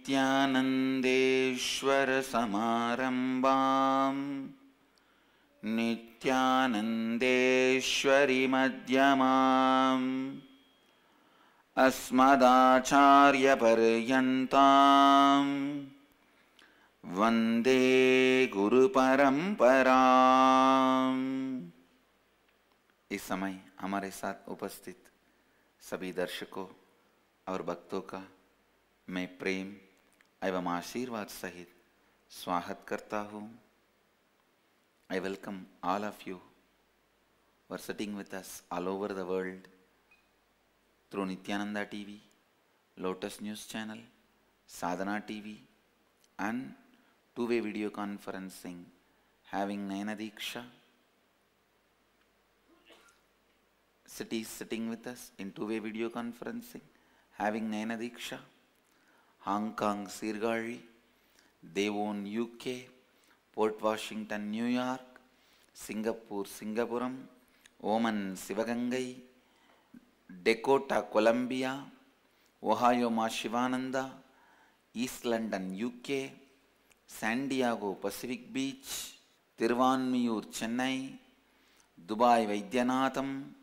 नित्यानन्देश्वर समारम्भाम् नित्यानन्देश्वरि मध्यमाम् अस्मदाचार्यपर्यन्ताम् वन्दे गुरुपरम्पराम्। इस समय हमारे साथ उपस्थित सभी दर्शकों और भक्तों का मैं प्रेम एवं आशीर्वाद सहित स्वागत करता हूँ। I welcome all of you who are sitting with us all over the world through Nityananda TV, Lotus News Channel, Sadhana TV and two-way video conferencing having Nayana Diksha. Cities sitting with us in two-way video conferencing having Nayana Diksha, Hong Kong Sirgali, Devon UK, Port Washington New York, Singapore Singapuram, Oman Sivagangai, Dakota Columbia, Ohio Ma Shivananda, East London UK, San Diego Pacific Beach, Tiruvanmiyur Chennai, Dubai Vaidyanatham,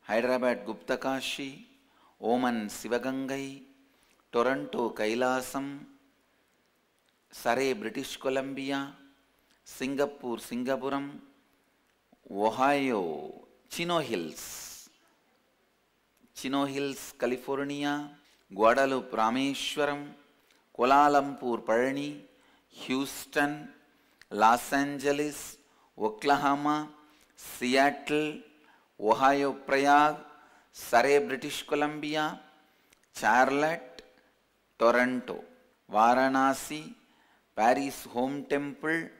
Hyderabad Gupta Kashi, Oman Sivagangai, Toronto Kailasam, Surrey British Columbia, Singapore Singapuram, Ohio Chino Hills California, Guadalupe Rameshwaram, Kuala Lumpur Palani, Houston, Los Angeles, Oklahoma, Seattle, Ohio Prague, Surrey British Columbia, Charlotte, Toronto, Varanasi, Paris Home Temple,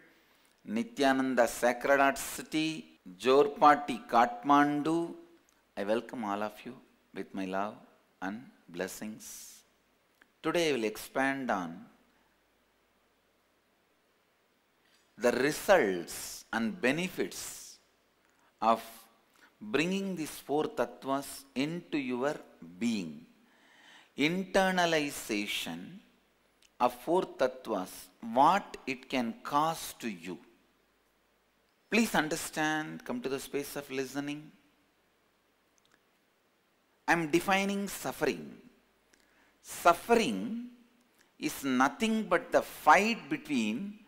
Nityananda Sacred Heart City, Jorpati Kathmandu. I welcome all of you with my love and blessings. Today I will expand on the results and benefits of bringing these four tattvas into your being. Internalization of four tattvas, what it can cause to you. Please understand, come to the space of listening. I am defining suffering. Suffering is nothing but the fight between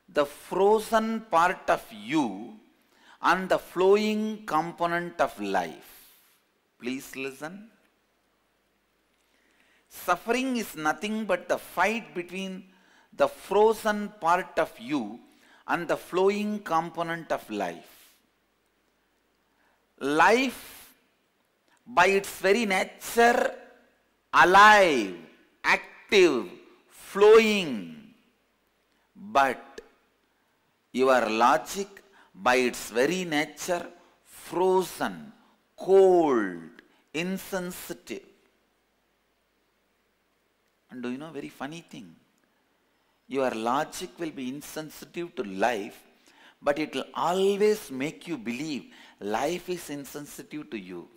the frozen part of you and the flowing component of life. Please listen. Suffering is nothing but the fight between the frozen part of you and the flowing component of life. Life, by its very nature, alive, active, flowing. But your logic, by its very nature, frozen, cold, insensitive. And do you know very funny thing? Your logic will be insensitive to life, but it will always make you believe life is insensitive to you.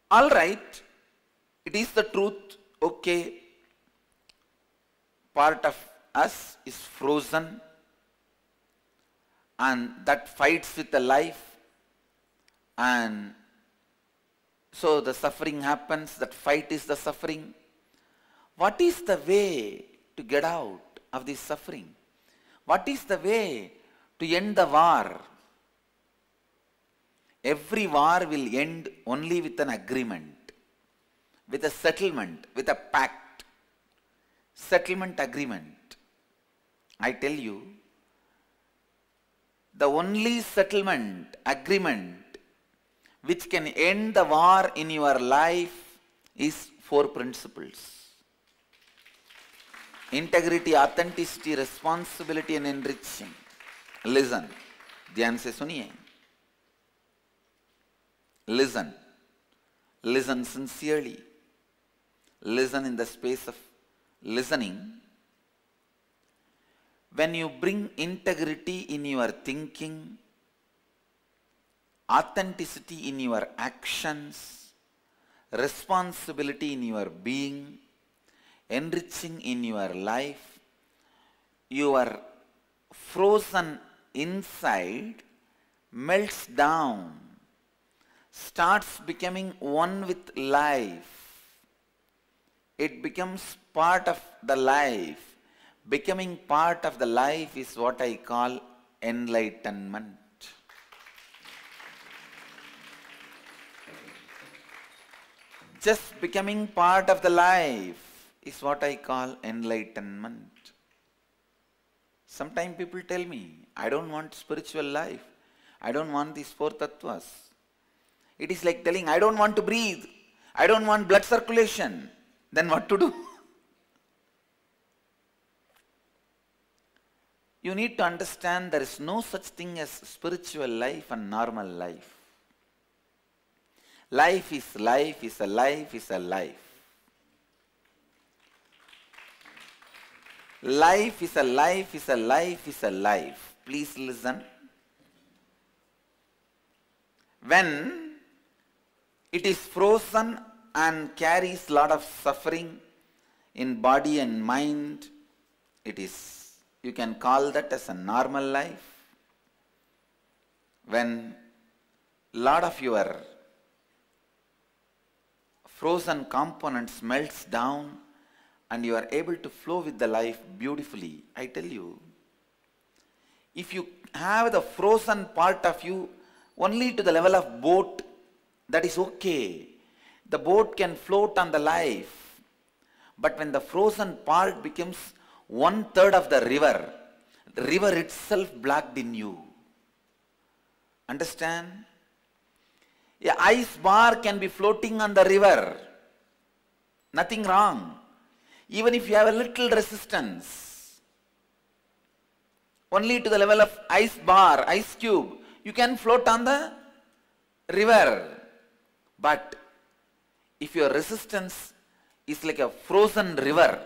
All right, it is the truth, okay, part of us is frozen and that fights with the life. And so the suffering happens, that fight is the suffering. What is the way to get out of this suffering? What is the way to end the war? Every war will end only with an agreement, with a settlement, with a pact. Settlement agreement. I tell you, the only settlement agreement which can end the war in your life is four principles. Integrity, authenticity, responsibility and enriching. Listen. ध्यान से सुनिए. Listen. Listen sincerely. Listen in the space of listening. When you bring integrity in your thinking, authenticity in your actions, responsibility in your being, enriching in your life, your frozen inside melts down, starts becoming one with life. It becomes part of the life. Becoming part of the life is what I call enlightenment. Just becoming part of the life is what I call enlightenment. Sometimes people tell me, I don't want spiritual life. I don't want these four tattvas. It is like telling, I don't want to breathe. I don't want blood circulation. Then what to do? You need to understand there is no such thing as spiritual life and normal life. Life is life is a life is a life. Life is a life is a life is a life. Please listen. When it is frozen and carries lot of suffering in body and mind, it is, you can call that as a normal life. When lot of your frozen components melts down and you are able to flow with the life beautifully, I tell you, if you have the frozen part of you only to the level of boat, that is okay. The boat can float on the life. But when the frozen part becomes 1/3 of the river itself blocked in you. Understand? A ice bar can be floating on the river. Nothing wrong. Even if you have a little resistance, only to the level of ice bar, ice cube, you can float on the river. But if your resistance is like a frozen river,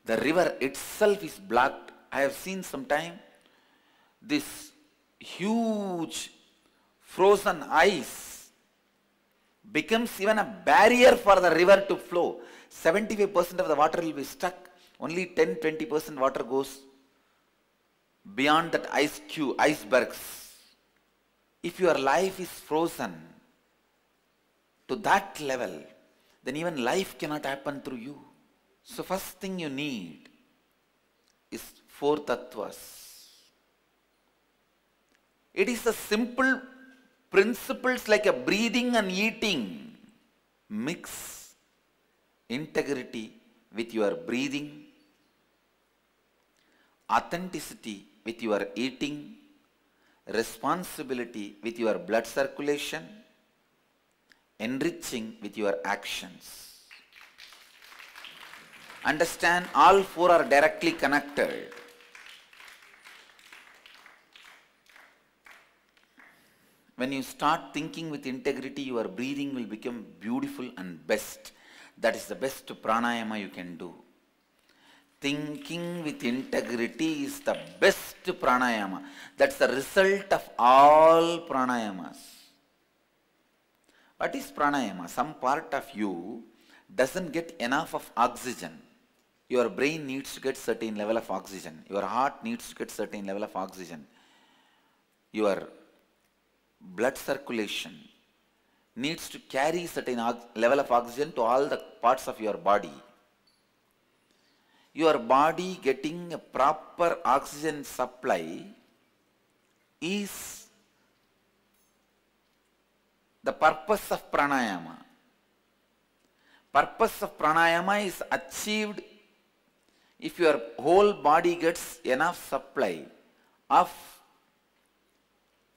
the river itself is blocked. I have seen sometime this huge frozen ice becomes even a barrier for the river to flow. 75% of the water will be stuck. Only 10-20% water goes beyond that ice cube, icebergs. If your life is frozen to that level, then even life cannot happen through you. So first thing you need is four tattvas. It is a simple principles like a breathing and eating. Mix integrity with your breathing, authenticity with your eating, responsibility with your blood circulation, enriching with your actions. Understand, all four are directly connected. When you start thinking with integrity, your breathing will become beautiful and best. That is the best pranayama you can do. Thinking with integrity is the best pranayama. That's the result of all pranayamas. What is pranayama? Some part of you doesn't get enough of oxygen. Your brain needs to get certain level of oxygen. Your heart needs to get certain level of oxygen. Your blood circulation needs to carry certain level of oxygen to all the parts of your body. Your body getting a proper oxygen supply is the purpose of pranayama. Purpose of pranayama is achieved if your whole body gets enough supply of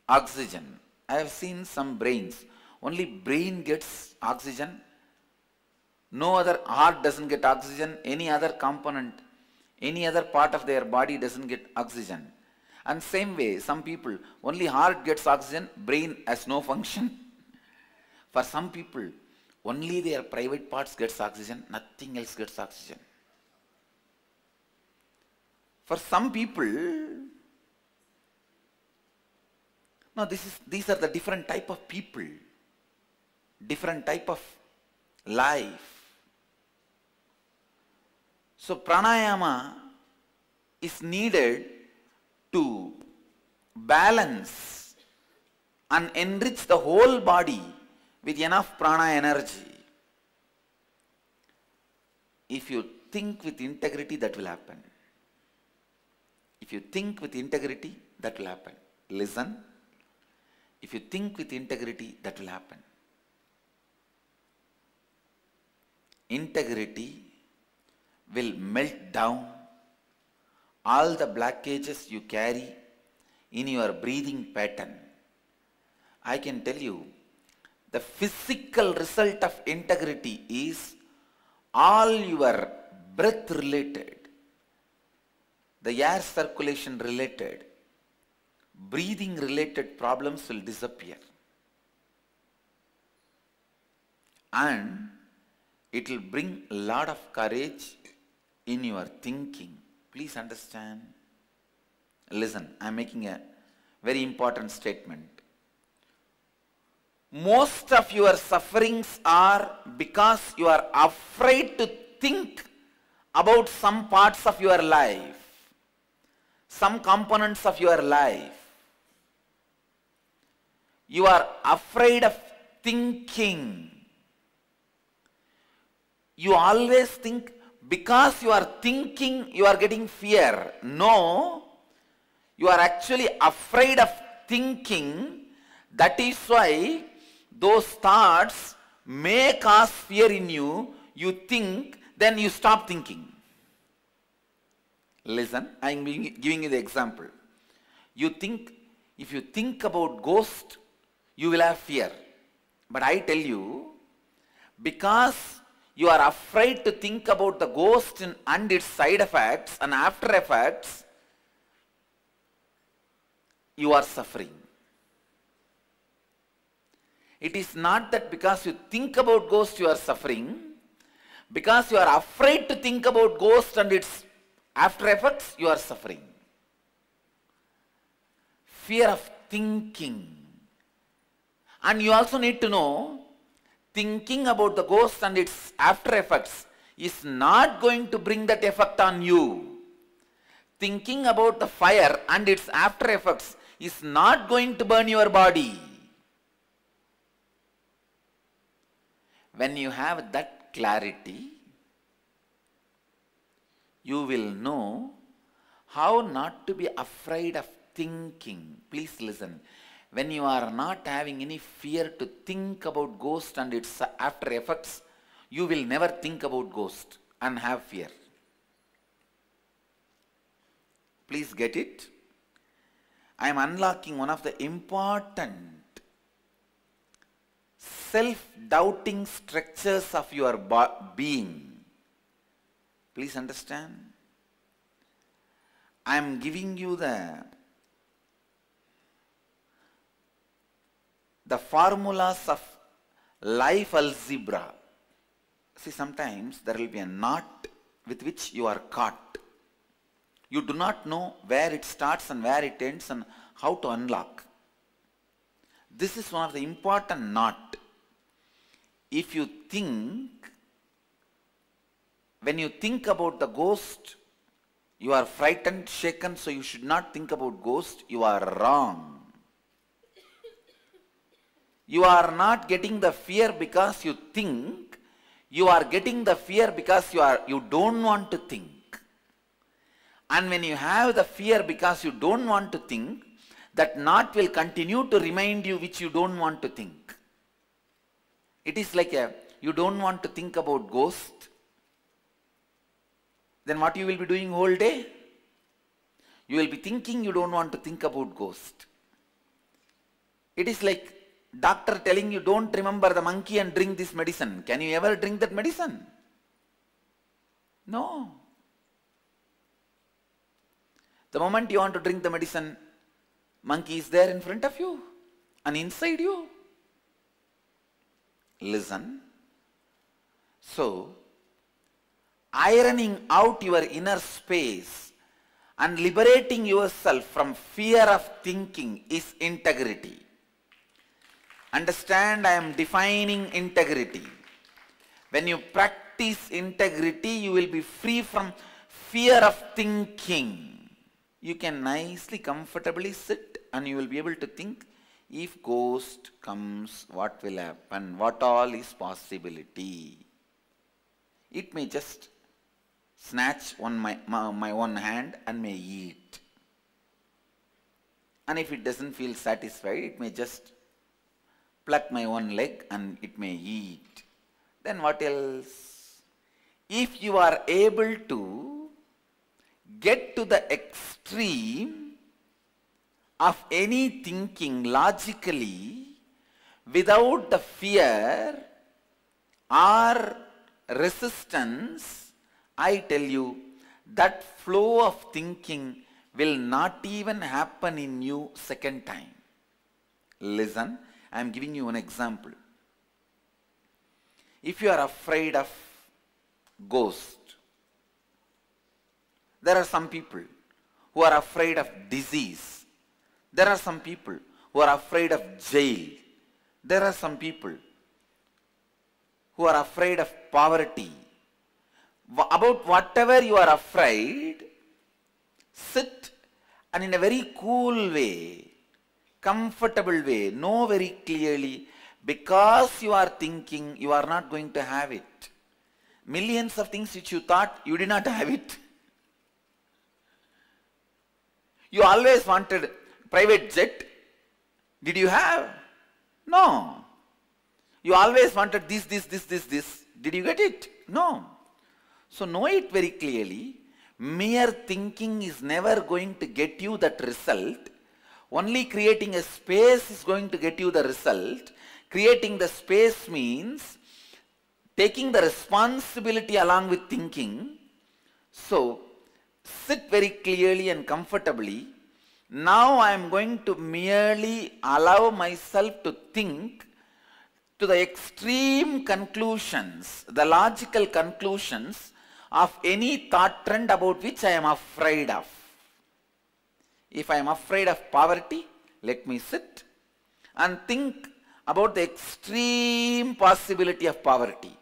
oxygen. I have seen some brains, only brain gets oxygen, no other, heart doesn't get oxygen, any other component, any other part of their body doesn't get oxygen. And same way, some people, only heart gets oxygen, brain has no function. For some people, only their private parts gets oxygen, nothing else gets oxygen. For some people, No, these are the different type of people, different type of life. So pranayama is needed to balance and enrich the whole body with enough prana energy. If you think with integrity, that will happen. If you think with integrity, that will happen. Listen. If you think with integrity, that will happen. Integrity will melt down all the blockages you carry in your breathing pattern. I can tell you, the physical result of integrity is all your breath related, the air circulation related, breathing related problems will disappear. And it will bring a lot of courage in your thinking. Please understand. Listen, I am making a very important statement. Most of your sufferings are because you are afraid to think about some parts of your life, some components of your life. You are afraid of thinking. You always think because you are thinking you are getting fear. No, you are actually afraid of thinking. That is why those thoughts may cause fear in you. You think, then you stop thinking. Listen, I am giving you the example. You think, if you think about ghost, you will have fear. But I tell you, because you are afraid to think about the ghost and its side effects and after effects, you are suffering. It is not that because you think about ghost you are suffering. Because you are afraid to think about ghost and its after effects, you are suffering. Fear of thinking. And you also need to know, thinking about the ghost and its after effects is not going to bring that effect on you. Thinking about the fire and its after effects is not going to burn your body. When you have that clarity, you will know how not to be afraid of thinking. Please listen. When you are not having any fear to think about ghost and its after effects, you will never think about ghost and have fear. Please get it? I am unlocking one of the important self-doubting structures of your being. Please understand. I am giving you the formulas of life algebra. See, sometimes there will be a knot with which you are caught. You do not know where it starts and where it ends and how to unlock. This is one of the important knot. If you think, when you think about the ghost, you are frightened, shaken, so you should not think about ghost. You are wrong. You are not getting the fear because you think. You are getting the fear because you don't want to think. And when you have the fear because you don't want to think, that knot will continue to remind you which you don't want to think. It is like you don't want to think about ghost. Then what you will be doing whole day? You will be thinking you don't want to think about ghost. It is like doctor telling you don't remember the monkey and drink this medicine. Can you ever drink that medicine? No. The moment you want to drink the medicine, monkey is there in front of you and inside you. Listen. So, ironing out your inner space And liberating yourself from fear of thinking is integrity. Understand, I am defining integrity. When you practice integrity, you will be free from fear of thinking. You can nicely, comfortably sit and you will be able to think, if ghost comes, what will happen? What all is possibility? It may just snatch my one hand and may eat. And if it doesn't feel satisfied, it may just pluck my one leg and it may eat. Then what else? If you are able to get to the extreme of any thinking logically without the fear or resistance, I tell you that flow of thinking will not even happen in you second time. Listen, I am giving you an example. If you are afraid of ghost, there are some people who are afraid of disease. There are some people who are afraid of jail. There are some people who are afraid of poverty. About whatever you are afraid, sit and in a very cool way, comfortable way, know very clearly, because you are thinking, you are not going to have it. Millions of things which you thought, you did not have it. You always wanted private jet. Did you have? No. You always wanted this. Did you get it? No. So know it very clearly. Mere thinking is never going to get you that result. Only creating a space is going to get you the result. Creating the space means taking the responsibility along with thinking. So sit very clearly and comfortably. Now I am going to merely allow myself to think to the extreme conclusions, the logical conclusions of any thought trend about which I am afraid of. If I am afraid of poverty, let me sit and think about the extreme possibility of poverty.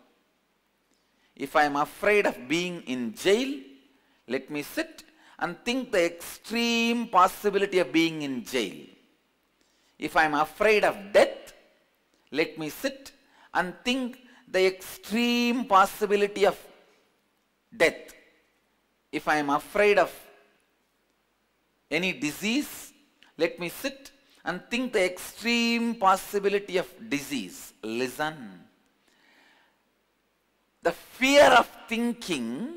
If I am afraid of being in jail, let me sit and think the extreme possibility of being in jail. If I am afraid of death, let me sit and think the extreme possibility of death. If I am afraid of any disease, let me sit and think the extreme possibility of disease. Listen. The fear of thinking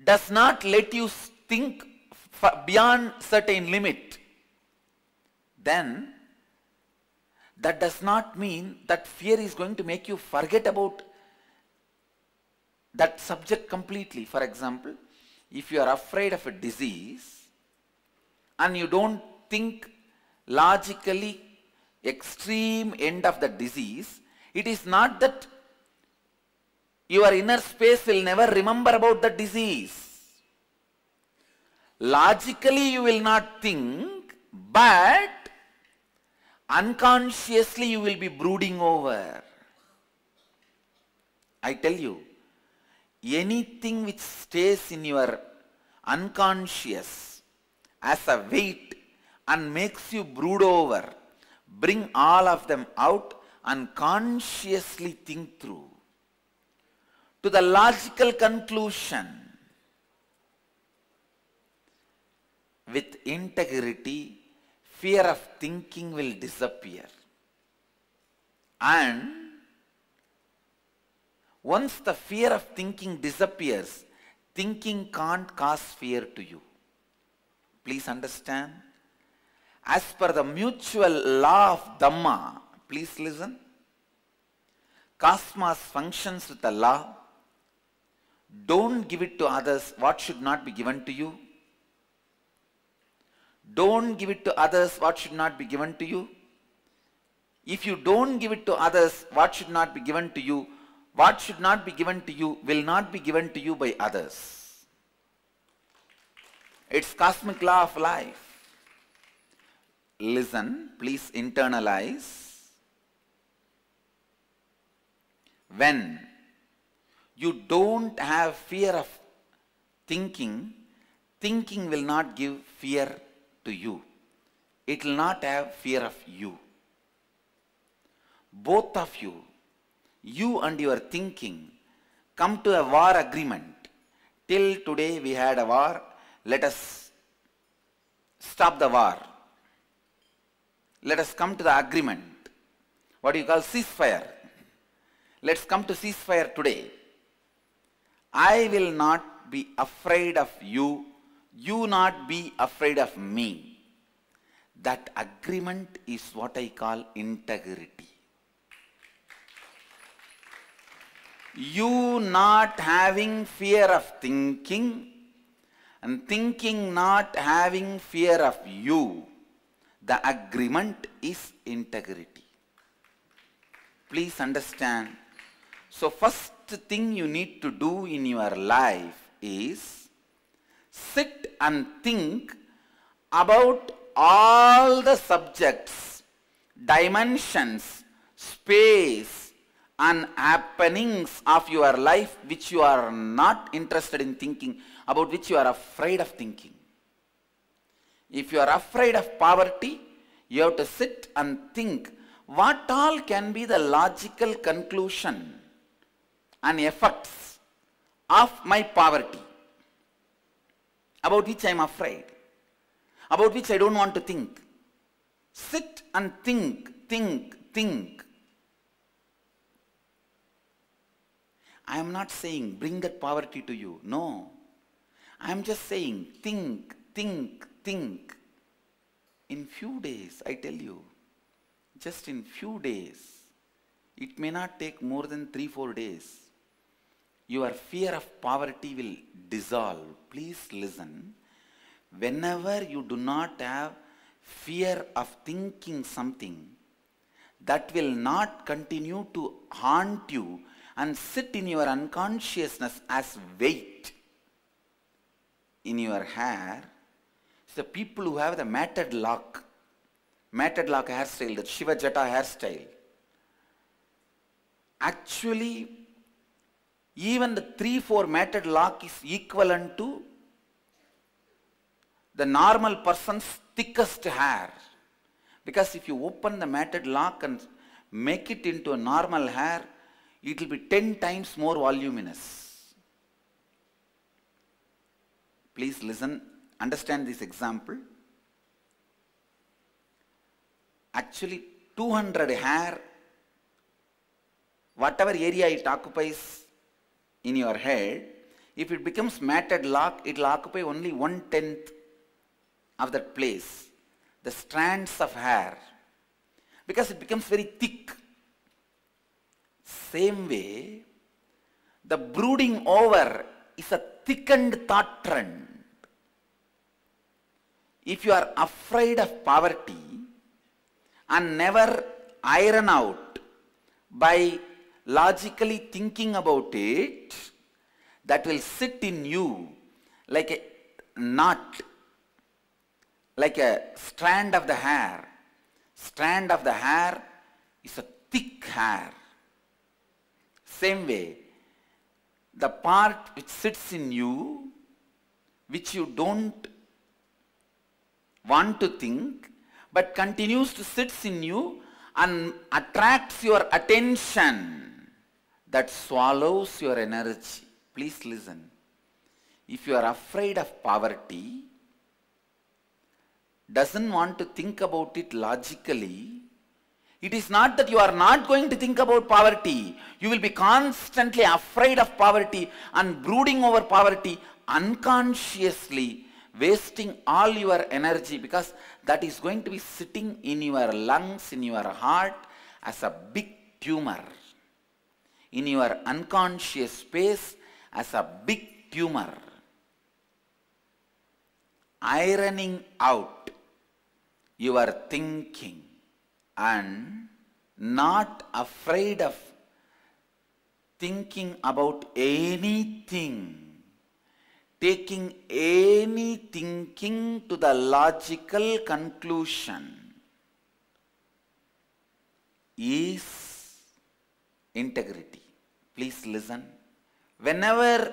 does not let you think beyond certain limit. Then that does not mean that fear is going to make you forget about that subject completely. For example, if you are afraid of a disease and you don't think logically extreme end of the disease, it is not that your inner space will never remember about the disease. Logically you will not think, but unconsciously you will be brooding over. I tell you, anything which stays in your unconscious as a weight and makes you brood over, bring all of them out and consciously think through to the logical conclusion. With integrity, fear of thinking will disappear. And once the fear of thinking disappears, thinking can't cause fear to you. Please understand. As per the mutual law of Dhamma, please listen. Cosmos functions with a law. Don't give it to others what should not be given to you. Don't give it to others what should not be given to you. If you don't give it to others what should not be given to you, what should not be given to you will not be given to you by others. It's cosmic law of life. Listen, please internalize. When you don't have fear of thinking, thinking will not give fear to you. It will not have fear of you. Both of you, you and your thinking, come to a war agreement. Till today we had a war. Let us stop the war. Let us come to the agreement. What do you call ceasefire? Let's come to ceasefire today. I will not be afraid of you. You not be afraid of me. That agreement is what I call integrity. You not having fear of thinking and thinking not having fear of you. The agreement is integrity. Please understand. So first thing you need to do in your life is sit and think about all the subjects, dimensions, space and happenings of your life which you are not interested in thinking, about which you are afraid of thinking. If you are afraid of poverty, you have to sit and think what all can be the logical conclusion and effects of my poverty, about which I am afraid, about which I don't want to think. Sit and think, think. I am not saying bring that poverty to you. No. I am just saying think. In few days, I tell you, just in few days, it may not take more than 3-4 days, your fear of poverty will dissolve. Please listen. Whenever you do not have fear of thinking something, that will not continue to haunt you and sit in your unconsciousness as weight in your hair. The people who have the matted lock hairstyle, the Shiva Jata hairstyle, actually even the 3-4 matted lock is equivalent to the normal person's thickest hair. Because if you open the matted lock and make it into a normal hair, it will be 10 times more voluminous. Please listen, understand this example. Actually 200 hair, whatever area it occupies in your head, if it becomes matted lock, it will occupy only 1/10 of that place, the strands of hair, because it becomes very thick. Same way, the brooding over is a thickened thought trend. If you are afraid of poverty and never iron out by logically thinking about it, that will sit in you like a knot, like a strand of the hair. Strand of the hair is a thick hair. Same way, the part which sits in you, which you don't want to think, but continues to sit in you and attracts your attention, that swallows your energy. Please listen. If you are afraid of poverty, doesn't want to think about it logically, it is not that you are not going to think about poverty. You will be constantly afraid of poverty and brooding over poverty, unconsciously wasting all your energy, because that is going to be sitting in your lungs, in your heart as a big tumor. In your unconscious space as a big tumor. Ironing out your thinking and not afraid of thinking about anything taking any thinking to the logical conclusion is integrity. Please listen. Whenever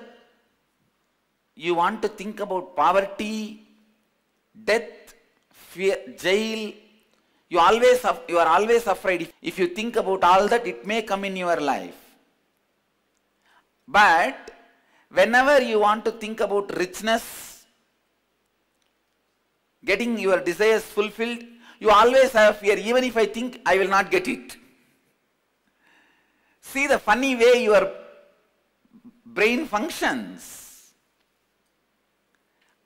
you want to think about poverty, death, fear, jail, you are always afraid. If you think about all that, it may come in your life. But whenever you want to think about richness, getting your desires fulfilled, you always have fear. Even if I think I will not get it. See the funny way your brain functions.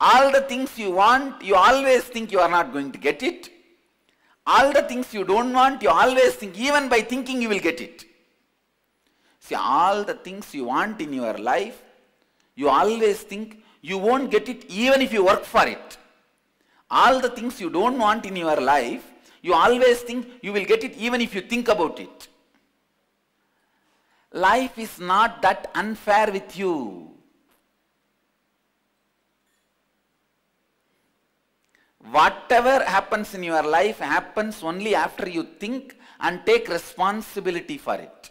All the things you want, you always think you are not going to get it. All the things you don't want, you always think, even by thinking you will get it. See, all the things you want in your life, you always think you won't get it even if you work for it. All the things you don't want in your life, you always think you will get it even if you think about it. Life is not that unfair with you. Whatever happens in your life happens only after you think and take responsibility for it.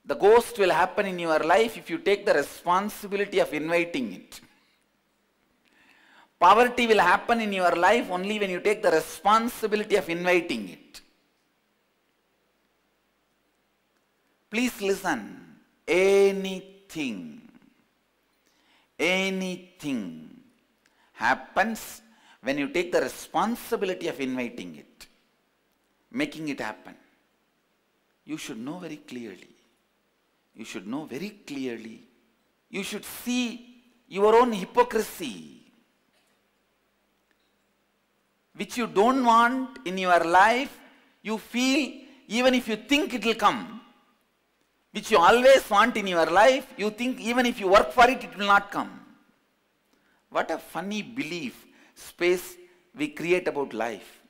The ghost will happen in your life if you take the responsibility of inviting it. Poverty will happen in your life only when you take the responsibility of inviting it. Please listen. Anything happens when you take the responsibility of inviting it, making it happen. You should know very clearly. You should know very clearly. You should see your own hypocrisy, which you don't want in your life. You feel even if you think it will come. Which you always want in your life, you think even if you work for it, it will not come. What a funny belief space we create about life.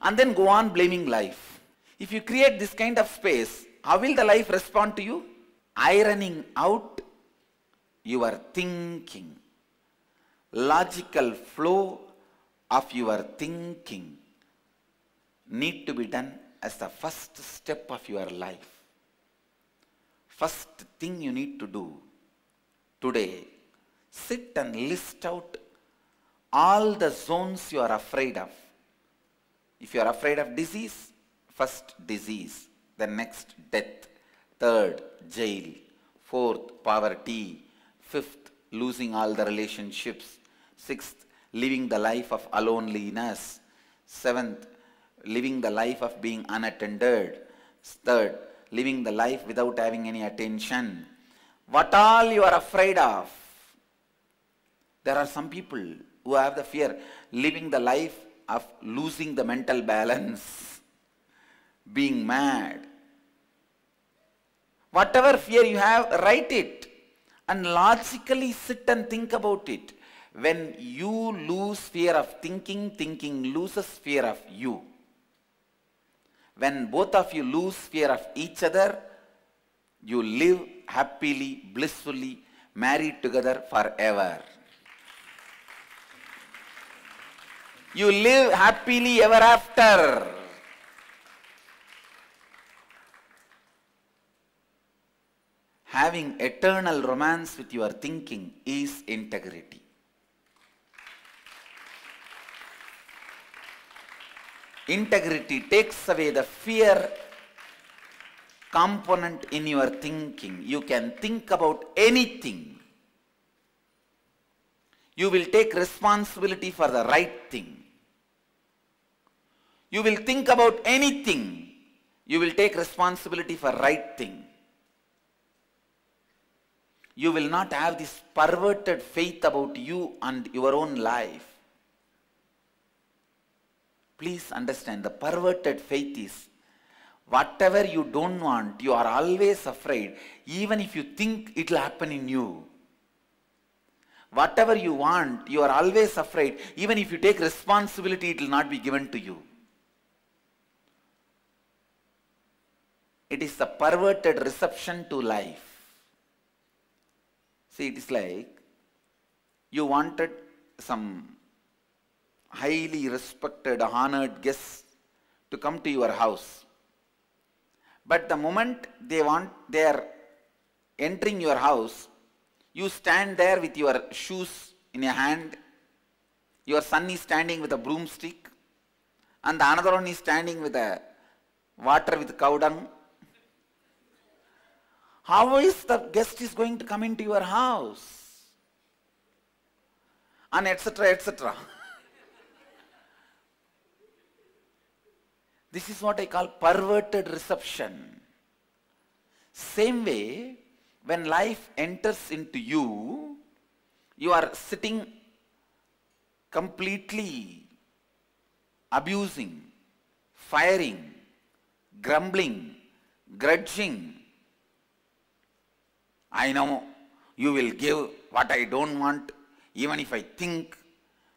And then go on blaming life. If you create this kind of space, how will the life respond to you? Ironing out your thinking. Logical flow of your thinking need to be done as the first step of your life. First thing you need to do today, sit and list out all the zones you are afraid of. If you are afraid of disease, first disease, then next death, third jail, fourth poverty, fifth losing all the relationships, sixth living the life of aloneliness, seventh living the life of being unattended, third living the life without having any attention. What all you are afraid of? There are some people who have the fear, living the life of losing the mental balance, being mad. Whatever fear you have, write it and logically sit and think about it. When you lose fear of thinking, thinking loses fear of you. When both of you lose fear of each other, you live happily, blissfully, married together forever. You live happily ever after. Having eternal romance with your thinking is integrity. Integrity takes away the fear component in your thinking. You can think about anything. You will take responsibility for the right thing. You will think about anything. You will take responsibility for right thing. You will not have this perverted faith about you and your own life. Please understand, the perverted faith is whatever you don't want, you are always afraid, even if you think it will happen in you. Whatever you want, you are always afraid, even if you take responsibility, it will not be given to you. It is the perverted reception to life. See, it is like You wanted some highly respected, honored guests to come to your house. But the moment they are entering your house, you stand there with your shoes in your hand. Your son is standing with a broomstick, and the another one is standing with a water with cow dung. How is the guest is going to come into your house? And etc., etc. This is what I call perverted reception. Same way, when life enters into you, you are sitting completely abusing, firing, grumbling, grudging. I know you will give what I don't want, even if I think.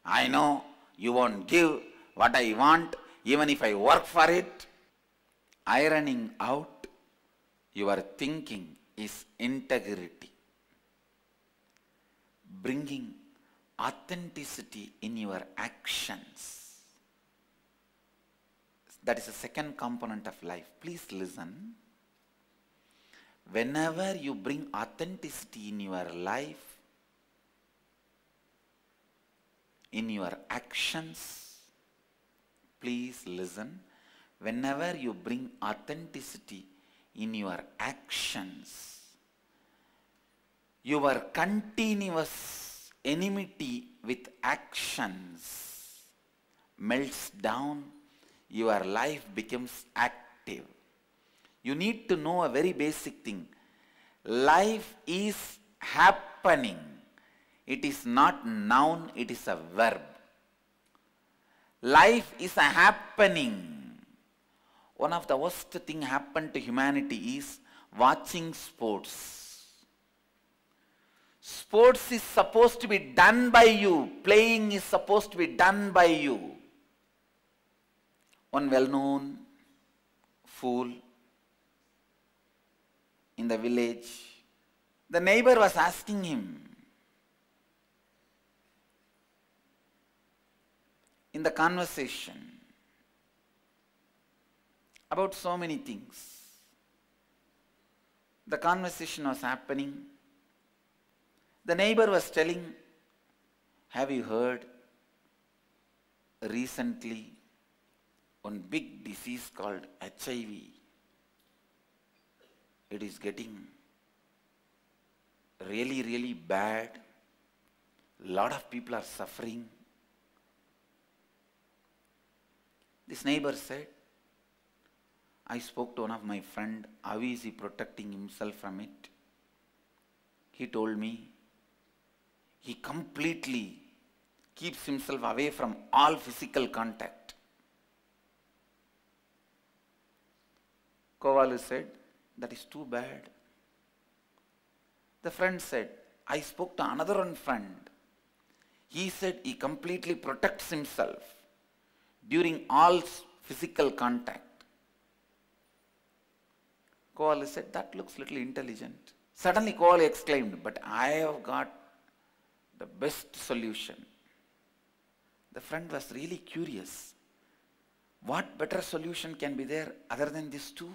I know you won't give what I want, even if I work for it. Ironing out your thinking is integrity. Bringing authenticity in your actions. That is the second component of life. Please listen. Whenever you bring authenticity in your life, in your actions, please listen. Whenever you bring authenticity in your actions, your continuous enmity with actions melts down, your life becomes active. You need to know a very basic thing. Life is happening. It is not noun, it is a verb. Life is a happening. One of the worst thing happened to humanity is watching sports. Sports is supposed to be done by you. Playing is supposed to be done by you. One well-known fool in the village, the neighbor was asking him in the conversation about so many things. The conversation was happening. The neighbor was telling, have you heard recently one big disease called HIV? It is getting really, really bad. A lot of people are suffering. This neighbor said, I spoke to one of my friend, how is he protecting himself from it? He told me, he completely keeps himself away from all physical contact. Kovalu said, that is too bad. The friend said, I spoke to another one friend. He said he completely protects himself during all physical contact. Kovalu said, that looks little intelligent. Suddenly Kovalu exclaimed, but I have got the best solution. The friend was really curious. What better solution can be there other than these two?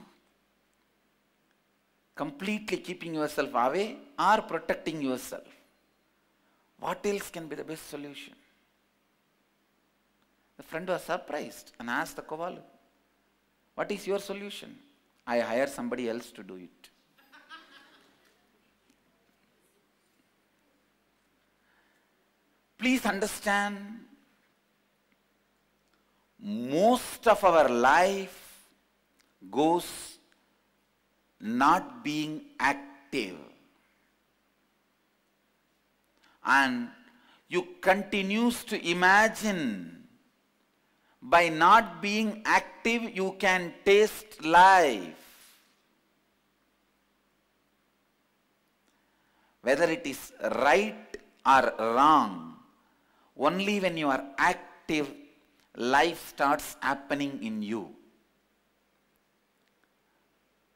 Completely keeping yourself away or protecting yourself. What else can be the best solution? The friend was surprised and asked the Kovalu, what is your solution? I hire somebody else to do it. Please understand, most of our life goes not being active, and you continues to imagine by not being active you can taste life. Whether it is right or wrong, only when you are active life starts happening in you.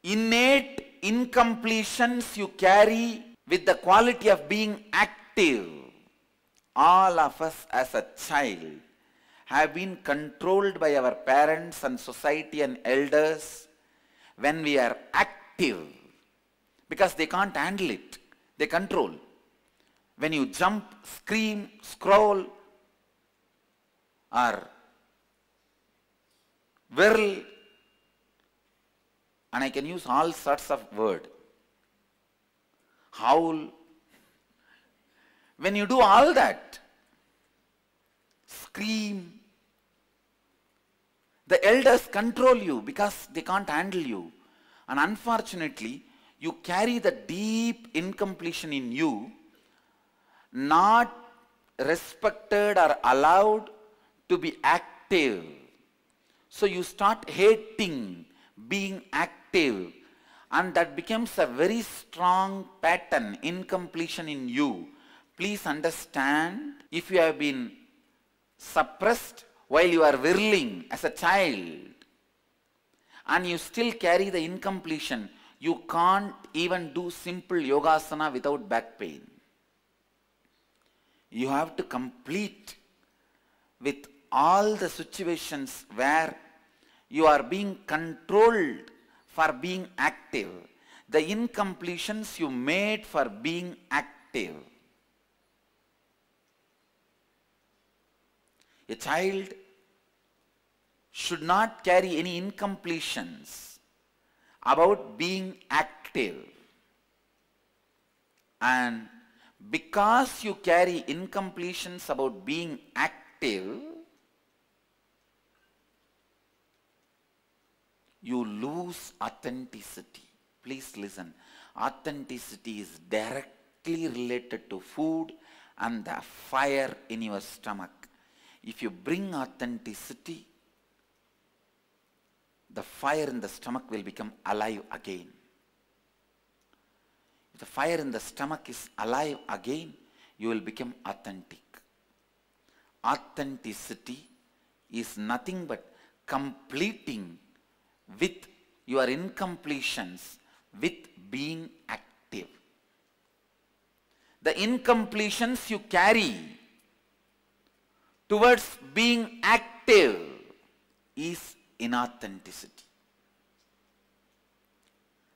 Innate incompletions you carry with the quality of being active. all of us as a child have been controlled by our parents and society and elders when we are active, because they can't handle it. They control. When you jump, scream, scroll, or whirl, and I can use all sorts of words, howl. When you do all that, scream, the elders control you because they can't handle you. And unfortunately, you carry the deep incompletion in you, not respected or allowed to be active. So you start hating being active, and that becomes a very strong pattern, incompletion in you. Please understand, if you have been suppressed while you are whirling as a child, and you still carry the incompletion, you can't even do simple yogasana without back pain. You have to complete with all the situations where you are being controlled for being active, the incompletions you made for being active. A child should not carry any incompletions about being active. And because you carry incompletions about being active, you lose authenticity. Please listen. Authenticity is directly related to food and the fire in your stomach. If you bring authenticity, the fire in the stomach will become alive again. If the fire in the stomach is alive again, you will become authentic. Authenticity is nothing but completing with your incompletions with being active. The incompletions you carry towards being active is inauthenticity.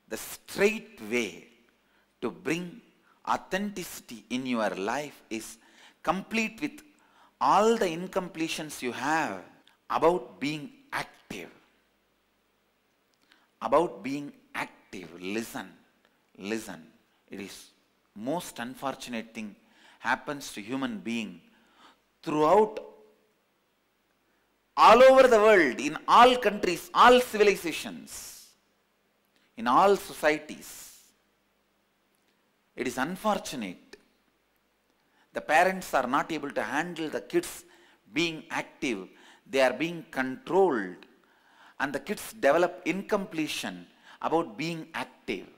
The straight way to bring authenticity in your life is complete with all the incompletions you have about being active. About being active. Listen. Listen. It is most unfortunate thing happens to human being throughout all over the world, in all countries, all civilizations, in all societies. It is unfortunate. The parents are not able to handle the kids being active. They are being controlled, and the kids develop incompletion about being active.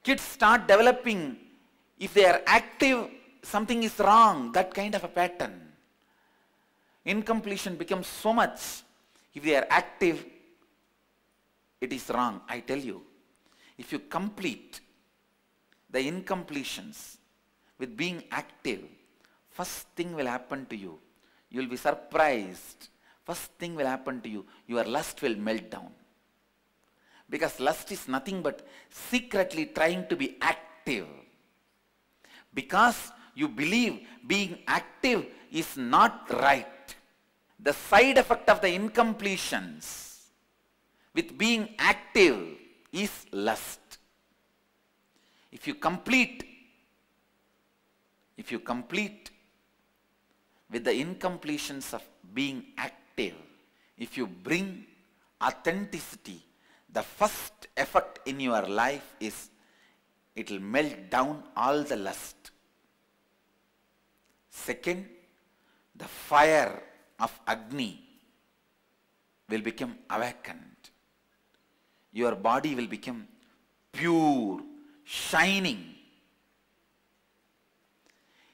Kids start developing, if they are active, something is wrong, that kind of a pattern. Incompletion becomes so much. If they are active, it is wrong. I tell you, if you complete the incompletions with being active, first thing will happen to you. You will be surprised. First thing will happen to you. Your lust will melt down. Because lust is nothing but secretly trying to be active. Because you believe being active is not right. The side effect of the incompletions with being active is lust. If you complete with the incompletions of being active, if you bring authenticity, the first effect in your life is it will melt down all the lust. Second, the fire of Agni will become awakened. Your body will become pure, shining.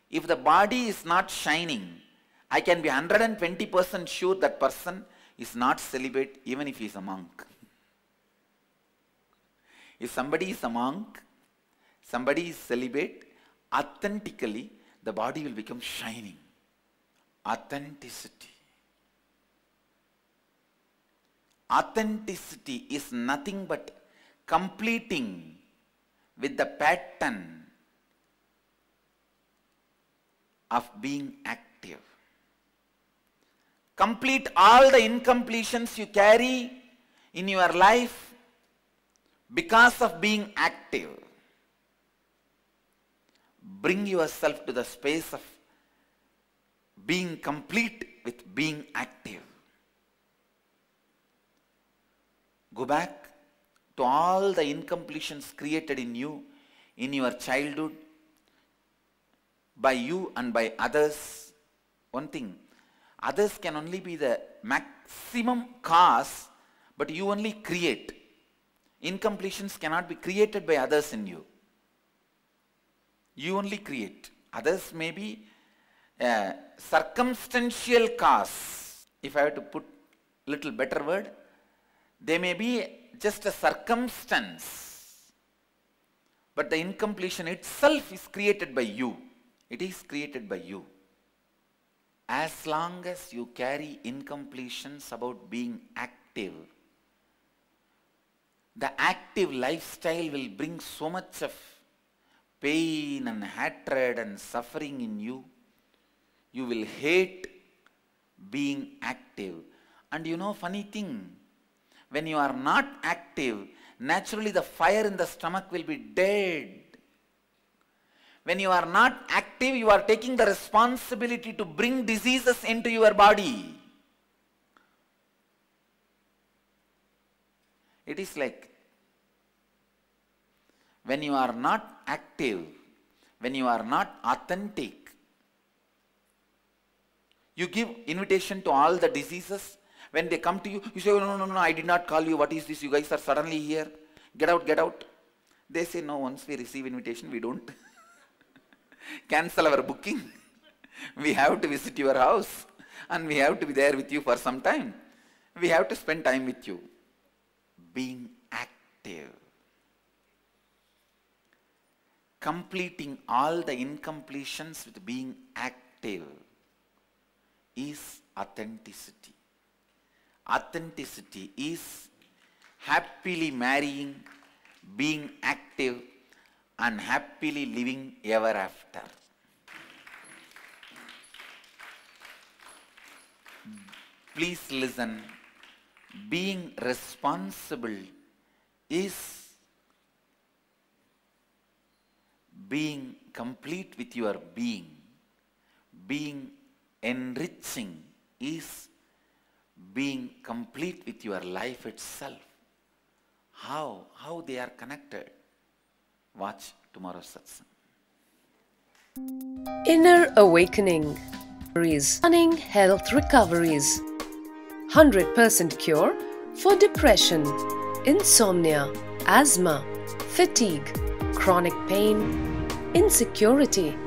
If the body is not shining, I can be 120% sure that person is not celibate, even if he is a monk. If somebody is a monk, somebody is celibate, authentically the body will become shining. Authenticity. Authenticity is nothing but completing with the pattern of being active. Complete all the incompletions you carry in your life because of being active. Bring yourself to the space of being complete with being active. Go back to all the incompletions created in you, in your childhood, by you and by others. One thing, others can only be the maximum cause, but you only create. Incompletions cannot be created by others in you. You only create. Others may be a circumstantial cause. If I were to put a little better word, they may be just a circumstance. But the incompletion itself is created by you. It is created by you. As long as you carry incompletions about being active, the active lifestyle will bring so much of pain and hatred and suffering in you. You will hate being active. And you know, funny thing, when you are not active, naturally the fire in the stomach will be dead. When you are not active, you are taking the responsibility to bring diseases into your body. It is like, when you are not active, when you are not authentic, you give invitation to all the diseases. When they come to you, you say, oh, no, I did not call you. What is this? You guys are suddenly here. Get out, get out. They say, no, once we receive invitation, we don't cancel our booking. We have to visit your house and we have to be there with you for some time. We have to spend time with you. Being active. Completing all the incompletions with being active is authenticity. Authenticity is happily marrying, being active, and happily living ever after. Please listen. Being responsible is being complete with your being. Being enriching is being complete with your life itself. How they are connected? Watch tomorrow's satsang. Inner Awakening. Stunning health recoveries. 100% cure for depression, insomnia, asthma, fatigue, chronic pain, insecurity,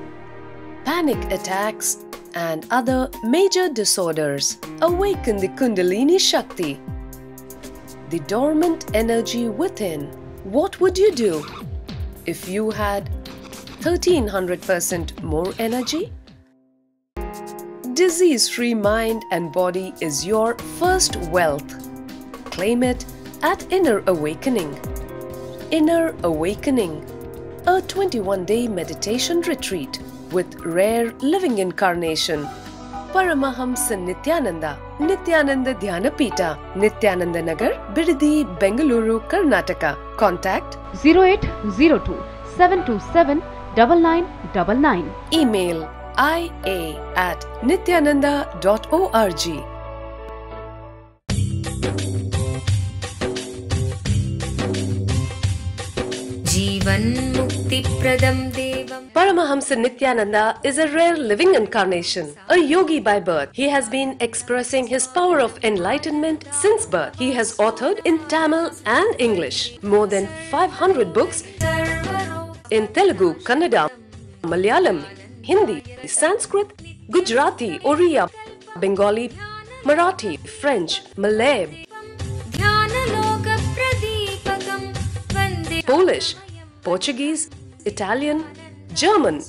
panic attacks, and other major disorders. Awaken the Kundalini Shakti, the dormant energy within. What would you do if you had 1300% more energy? Disease-free mind and body is your first wealth. Claim it at Inner Awakening. Inner Awakening, a 21-day meditation retreat with rare living incarnation, Paramahamsa Nityananda, Nityananda Dhyanapita, Nityananda Nagar, Bidadi, Bengaluru, Karnataka. Contact 0802 727 9999. Email ia@nityananda.org. Paramahamsa Nityananda is a rare living incarnation, a yogi by birth. He has been expressing his power of enlightenment since birth. He has authored in Tamil and English more than 500 books in Telugu, Kannada, Malayalam, Hindi, Sanskrit, Gujarati, Oriya, Bengali, Marathi, French, Malay, Polish, Portuguese, Italian, German,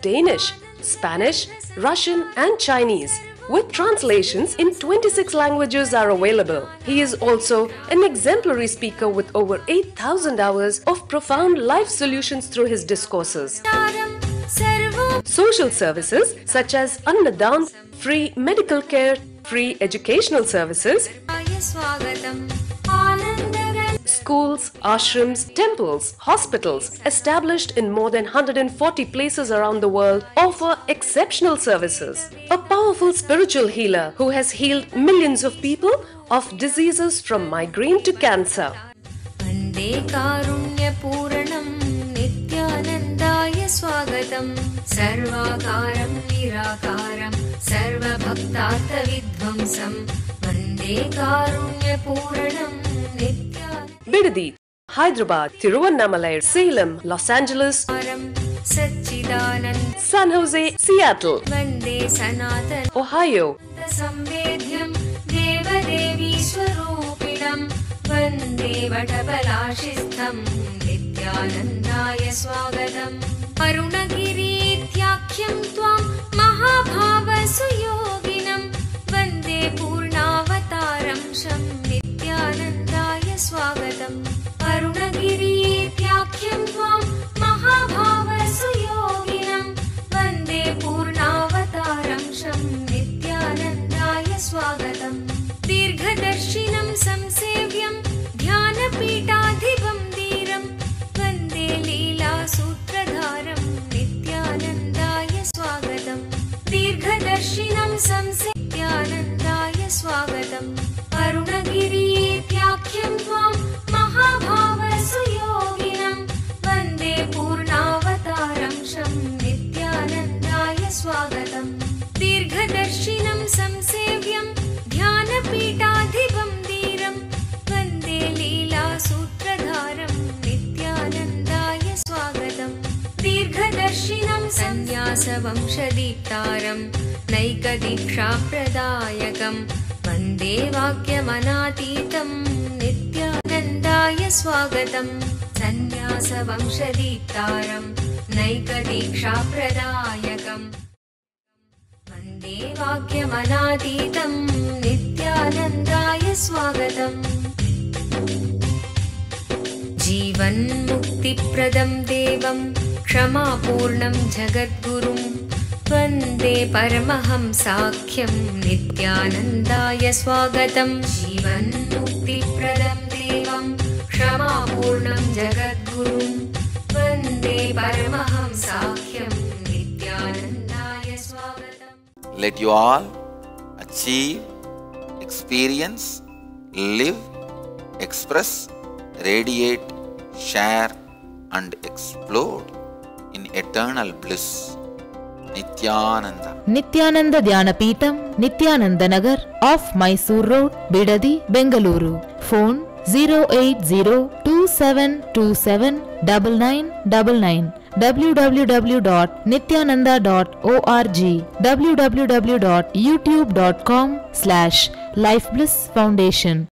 Danish, Spanish, Russian and Chinese, with translations in 26 languages are available. He is also an exemplary speaker with over 8,000 hours of profound life solutions through his discourses. Social services such as Annadan, free medical care, free educational services, schools, ashrams, temples, hospitals established in more than 140 places around the world offer exceptional services. A powerful spiritual healer who has healed millions of people of diseases from migraine to cancer. स्वागतम् सर्वाकारं निराकारं सर्वभक्तार्थविध्वंसं वन्दे कारुण्यपूरणं Bidadi, Hyderabad, Tiruvannamalai, Salem, Los Angeles, सच्चिदानन्द San Jose, Seattle, वन्दे सनातन Ohio, संवेद्यं देवदेवी स्वरूपिणं वन्दे वटपलाशिस्थं नित्यानन्दाय स्वागतम् अरुणगिरीत्याख्यं त्वां महाभावसुयोगिनं वन्दे पूर्णावतारं शं नित्यानन्दाय स्वागतम् अरुणगिरीत्याख्यं त्वां महाभावसुयोगिनं वन्दे पूर्णावतारं शं नित्यानन्दाय स्वागतम् दीर्घदर्शिनं संसेव्यं ध्यानपीठाधिपं धीरं वन्दे लीलासूत्रधारं नित्यानन्दाय स्वागतम् दीर्घदर्शिनं संसेव्यानन्दाय स्वागतम् अरुणगिरीत्याख्यं त्वां महाभावसुयोगिनं वन्दे पूर्णावतारं शं नित्यानन्दाय स्वागतम् दीर्घदर्शिनं संसेव्यं ध्यानपीठाधिपं धीरं वन्दे लीलासूत्रधारं नित्यानन्दाय स्वागतम् दीर्घदर्शिनं सन्न्यासवंशदीप्तारं नैकदीक्षाप्रदायकं वन्दे वाक्यमनातीतं नित्यानन्दाय स्वागतम् सन्न्यासवंशदीप्तारं नैकदीक्षाप्रदायकं वन्दे वाक्यमनातीतं नित्यानन्दाय स्वागतम् जीवन्मुक्तिप्रदं देवं क्षमापूर्णं जगद्गुरुं वन्दे परमहंसाख्यं नित्यानन्दाय स्वागतम् जीवन्मुक्तिप्रदं देवं क्षमापूर्णं जगद्गुरुं वन्दे परमहंसाख्यं नित्यानन्दाय स्वागतम्. Let you all achieve, experience, live, express, radiate, share and explode in eternal bliss. Nityananda. Nityananda Dhyanapitham, Nityananda Nagar, off Mysore Road, Bidadi, Bengaluru. Phone 08027279999. www.nityananda.org. www.youtube.com/Life Bliss Foundation.